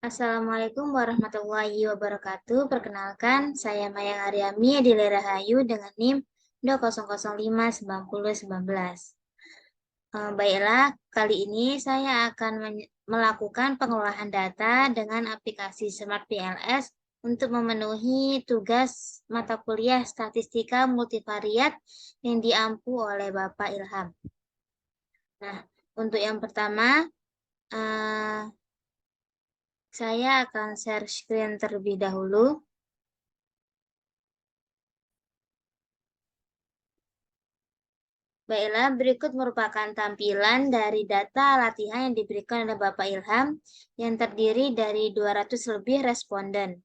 Assalamualaikum warahmatullahi wabarakatuh. Perkenalkan, saya Maya Aryami Adila Rahayu dengan NIM 2005919. Baiklah, kali ini saya akan melakukan pengolahan data dengan aplikasi Smart PLS untuk memenuhi tugas mata kuliah Statistika Multivariat yang diampu oleh Bapak Ilham. Nah, untuk yang pertama, saya akan share screen terlebih dahulu. Baiklah, berikut merupakan tampilan dari data latihan yang diberikan oleh Bapak Ilham yang terdiri dari 200 lebih responden.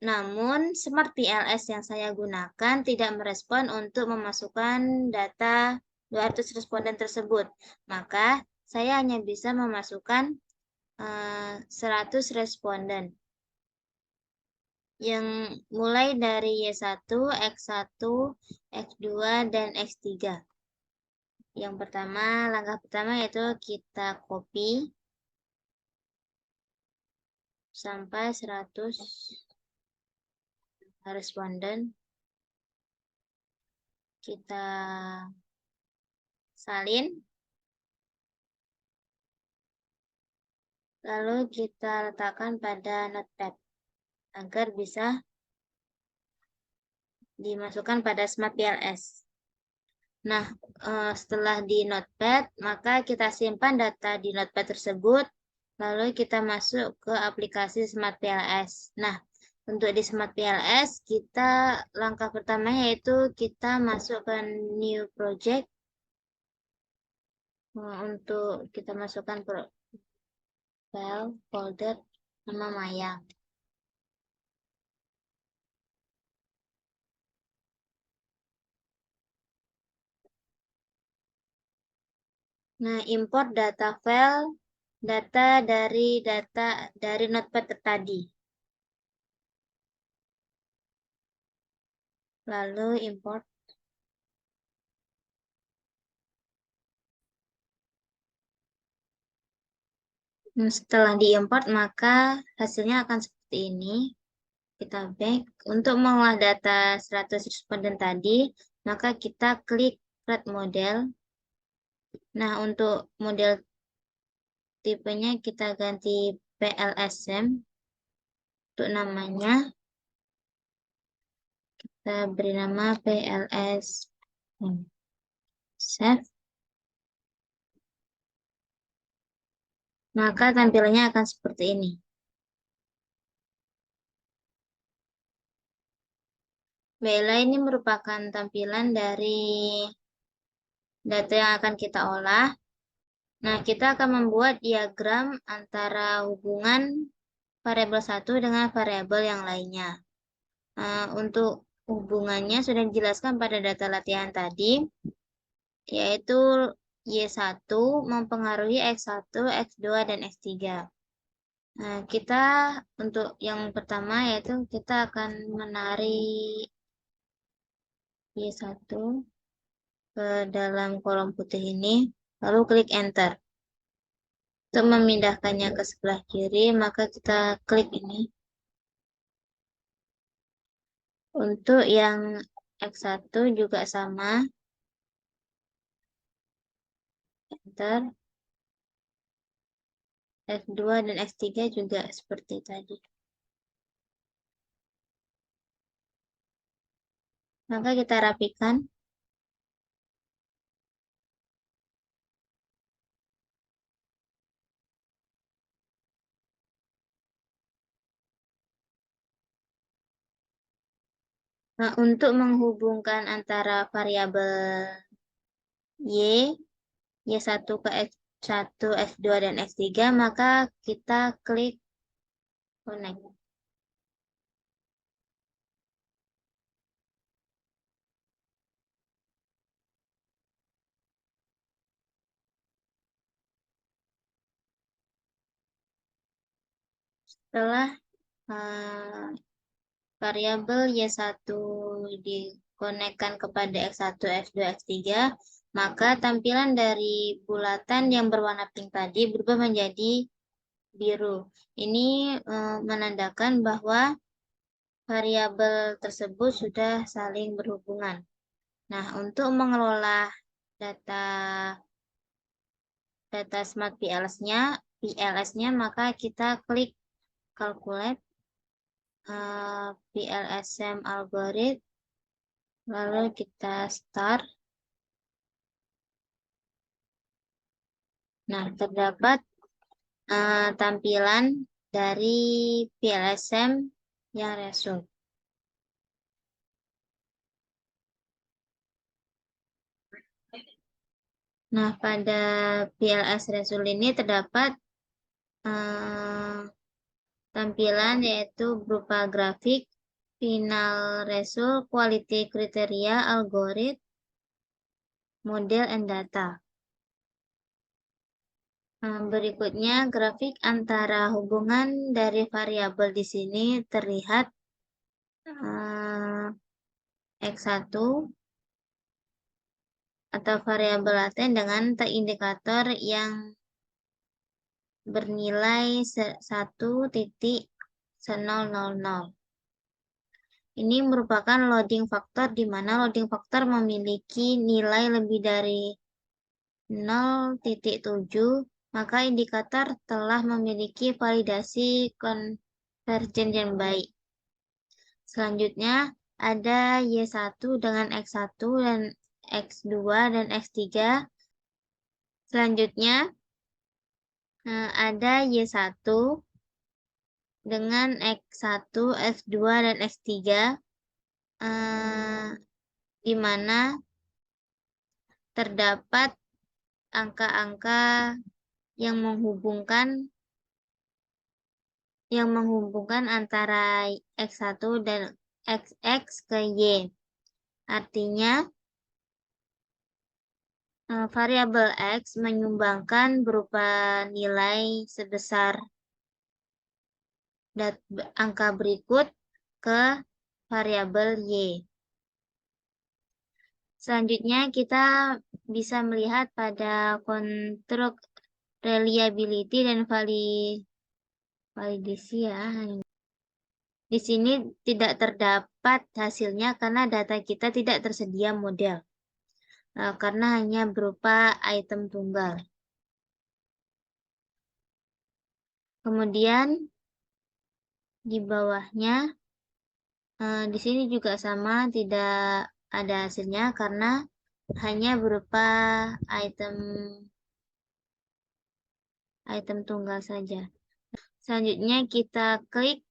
Namun, Smart PLS yang saya gunakan tidak merespon untuk memasukkan data 200 responden tersebut. Maka, saya hanya bisa memasukkan 100 responden. Yang mulai dari Y1, X1, X2, dan X3. Yang pertama, langkah pertama yaitu kita copy sampai 100 responden. Kita salin. Lalu kita letakkan pada notepad agar bisa dimasukkan pada Smart PLS. Nah, setelah di notepad, maka kita simpan data di notepad tersebut. Lalu kita masuk ke aplikasi Smart PLS. Nah, untuk di Smart PLS, kita langkah pertama yaitu kita masuk ke New Project. Untuk kita masukkan file, folder, nama Maya. Nah, import data file, data dari notepad tadi. Lalu import. Setelah diimport, maka hasilnya akan seperti ini. Kita back. Untuk mengolah data 100 responden tadi, maka kita klik create model. Nah, untuk model tipenya kita ganti PLSM. Untuk namanya, kita beri nama PLS. Save. Maka tampilannya akan seperti ini. Baiklah, ini merupakan tampilan dari data yang akan kita olah. Nah, kita akan membuat diagram antara hubungan variabel satu dengan variabel yang lainnya. Untuk hubungannya sudah dijelaskan pada data latihan tadi, yaitu Y1 mempengaruhi X1, X2, dan X3. Nah, kita untuk yang pertama yaitu kita akan menarik Y1 ke dalam kolom putih ini, lalu klik Enter. Untuk memindahkannya ke sebelah kiri, maka kita klik ini. Untuk yang X1 juga sama. Enter. X2 dan X3 juga seperti tadi. Maka kita rapikan. Nah, untuk menghubungkan antara variabel Y, Y1 ke X1, X2, dan X3, maka kita klik Connect. Setelah variabel Y1 dikonekkan kepada X1, X2, X3, maka tampilan dari bulatan yang berwarna pink tadi berubah menjadi biru. Ini menandakan bahwa variabel tersebut sudah saling berhubungan. Nah, untuk mengelola data Smart PLS-nya, maka kita klik calculate PLSM algorithm, lalu kita start. Nah, terdapat tampilan dari PLSM yang result. Nah, pada PLS result ini terdapat tampilan yaitu berupa grafik, final result, quality kriteria, algorithm, model, and data. Berikutnya, grafik antara hubungan dari variabel di sini terlihat X1 atau variabel laten dengan indikator yang bernilai 1.000. Ini merupakan loading factor di mana loading factor memiliki nilai lebih dari 0.7, maka indikator telah memiliki validasi konvergen yang baik. Selanjutnya ada Y1 dengan X1 dan X2 dan X3. Selanjutnya ada Y1 dengan X1, X2, dan X3, di mana terdapat angka-angka yang menghubungkan antara X1 dan XX ke Y. Artinya, variabel X menyumbangkan berupa nilai sebesar angka berikut ke variabel Y. Selanjutnya kita bisa melihat pada konstruk reliability dan validasi ya. Di sini tidak terdapat hasilnya karena data kita tidak tersedia model. Karena hanya berupa item tunggal. Kemudian di bawahnya di sini juga sama, tidak ada hasilnya karena hanya berupa item tunggal saja. Selanjutnya kita klik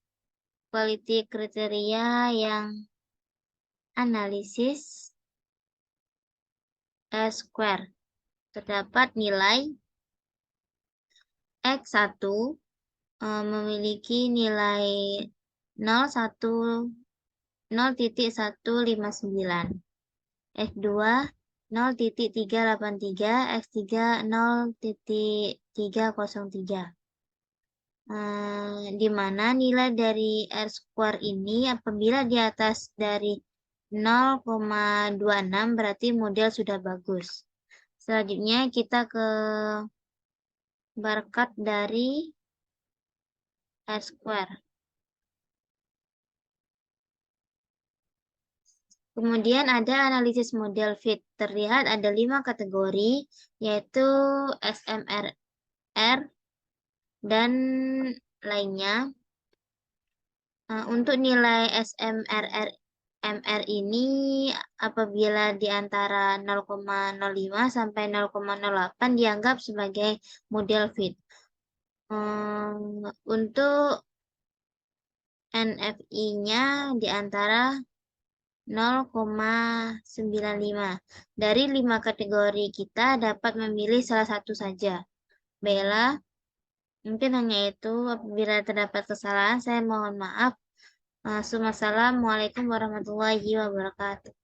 quality kriteria yang analisis square. Terdapat nilai X1 memiliki nilai 0.159, X2 0.383, X3 0.303. Di mana nilai dari R square ini apabila di atas dari 0,26 berarti model sudah bagus. Selanjutnya kita ke barcode dari R square. Kemudian ada analisis model fit. Terlihat ada 5 kategori, yaitu SMRR dan lainnya. Untuk nilai SMRR ini apabila di antara 0,05 sampai 0,08 dianggap sebagai model fit. Untuk NFI-nya di antara 0,95. Dari 5 kategori kita dapat memilih salah satu saja. Baiklah, mungkin hanya itu. Apabila terdapat kesalahan, saya mohon maaf. Assalamualaikum warahmatullahi wabarakatuh.